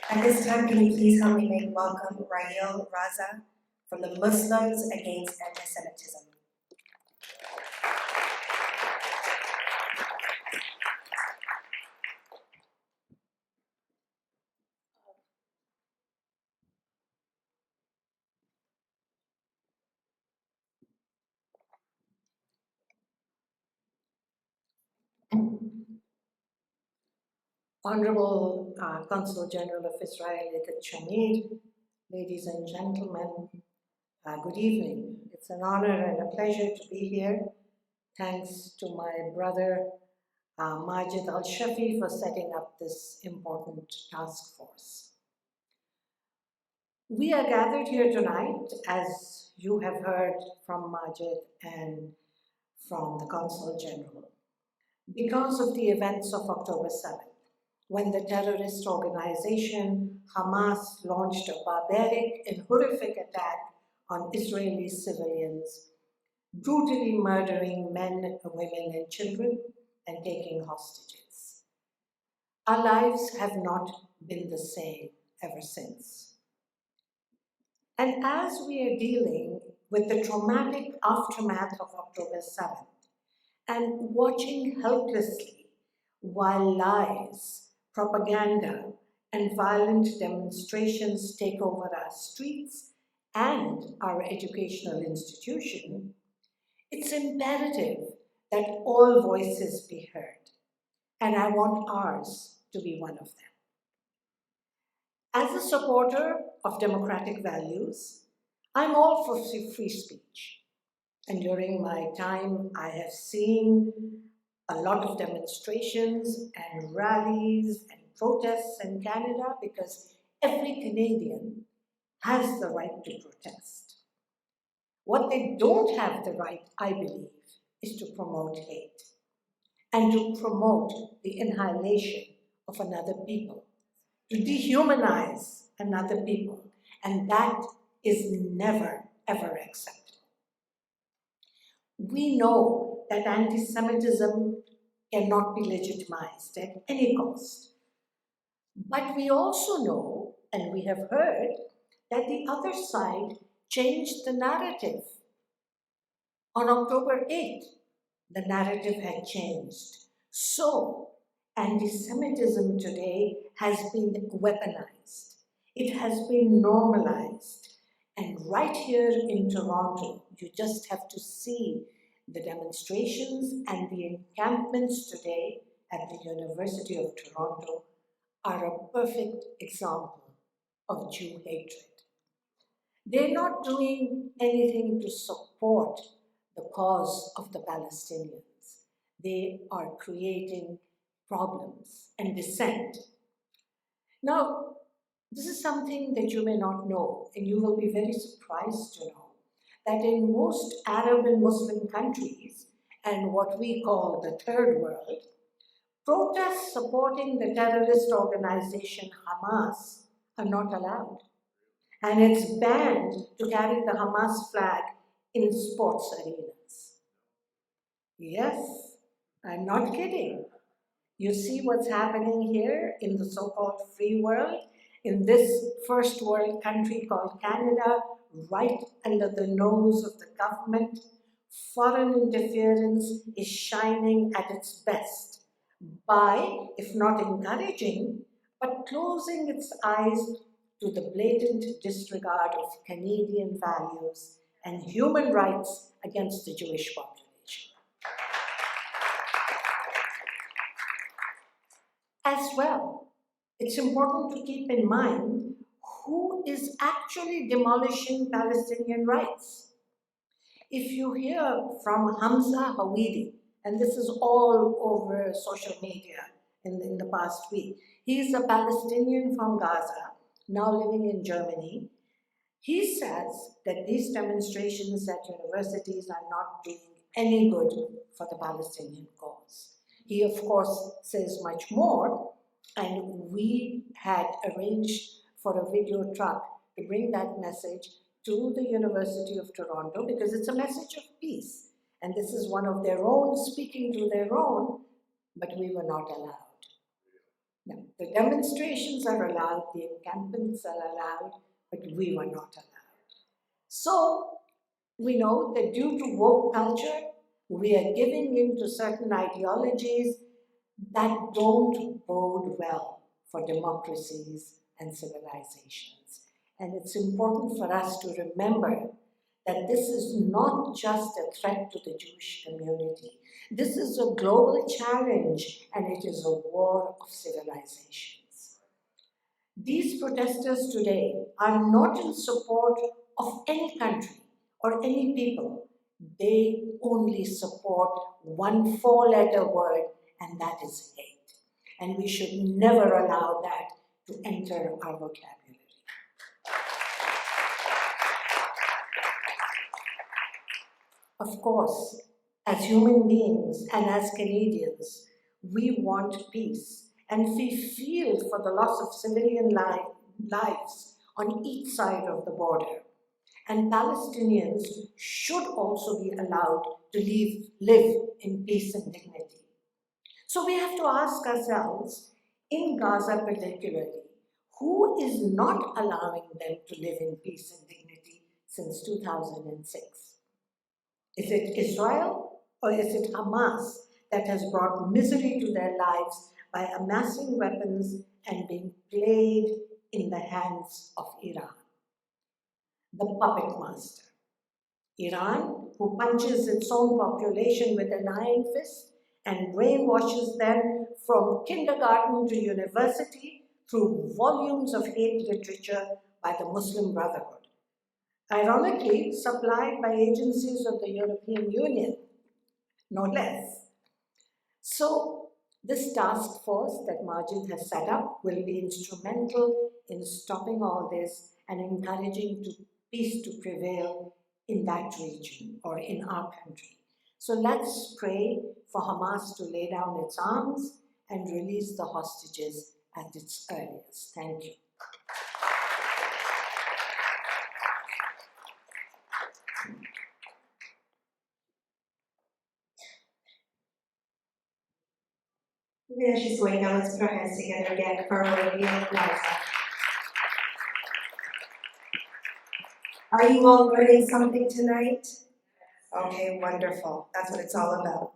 At this time, can you please help me make welcome Raheel Raza from the Muslims Against Anti-Semitism. Honorable Consul General of Israel, Idit Shamir, ladies and gentlemen, good evening. It's an honor and a pleasure to be here. Thanks to my brother Majed El Shafie for setting up this important task force. We are gathered here tonight, as you have heard from Majed and from the Consul General, because of the events of October 7th. When the terrorist organization Hamas launched a barbaric and horrific attack on Israeli civilians, brutally murdering men, women, and children, and taking hostages. Our lives have not been the same ever since. And as we are dealing with the traumatic aftermath of October 7th and watching helplessly while lies, propaganda, and violent demonstrations take over our streets and our educational institution, it's imperative that all voices be heard, and I want ours to be one of them. As a supporter of democratic values, I'm all for free speech, and during my time, I have seen a lot of demonstrations and rallies and protests in Canada because every Canadian has the right to protest. What they don't have the right, I believe, is to promote hate and to promote the annihilation of another people, to dehumanize another people, and that is never, ever acceptable. We know that anti-Semitism cannot be legitimized at any cost. But we also know, and we have heard, that the other side changed the narrative. On October 8th, the narrative had changed. So, anti-Semitism today has been weaponized. It has been normalized. And right here in Toronto, you just have to see the demonstrations and the encampments today at the University of Toronto are a perfect example of Jew hatred. They're not doing anything to support the cause of the Palestinians. They are creating problems and dissent. Now, this is something that you may not know, and you will be very surprised to know that in most Arab and Muslim countries, and what we call the Third World, protests supporting the terrorist organization Hamas are not allowed. And it's banned to carry the Hamas flag in sports arenas. Yes, I'm not kidding. You see what's happening here in the so-called free world, in this first world country called Canada, right under the nose of the government. Foreign interference is shining at its best by, if not encouraging, but closing its eyes to the blatant disregard of Canadian values and human rights against the Jewish population. As well, it's important to keep in mind who is actually demolishing Palestinian rights. If you hear from Hamza Hawidi, and this is all over social media in the past week, he's a Palestinian from Gaza, now living in Germany. He says that these demonstrations at universities are not doing any good for the Palestinian cause. He, of course, says much more, and we had arranged for a video truck to bring that message to the University of Toronto because it's a message of peace. And this is one of their own speaking to their own, but we were not allowed. No, the demonstrations are allowed, the encampments are allowed, but we were not allowed. So we know that due to woke culture, we are giving in to certain ideologies that don't bode well for democracies and civilizations. And it's important for us to remember that this is not just a threat to the Jewish community. This is a global challenge, and it is a war of civilizations. These protesters today are not in support of any country or any people. They only support one four-letter word, and that is hate. And we should never allow that to enter our vocabulary. Of course, as human beings and as Canadians, we want peace, and we feel for the loss of civilian lives on each side of the border. And Palestinians should also be allowed to live in peace and dignity. So we have to ask ourselves, in Gaza particularly, who is not allowing them to live in peace and dignity since 2006? Is it Israel, or is it Hamas that has brought misery to their lives by amassing weapons and being played in the hands of Iran, the puppet master? Iran, who punches its own population with an iron fist and brainwashes them from kindergarten to university through volumes of hate literature by the Muslim Brotherhood, ironically supplied by agencies of the European Union, no less. So this task force that Majed has set up will be instrumental in stopping all this and encouraging peace to prevail in that region or in our country. So let's pray for Hamas to lay down its arms and release the hostages at its earliest. Thank you. Maybe as she's going down, let's put our hands together again for Raheel Raza. Are you all learning something tonight? Okay, wonderful. That's what it's all about.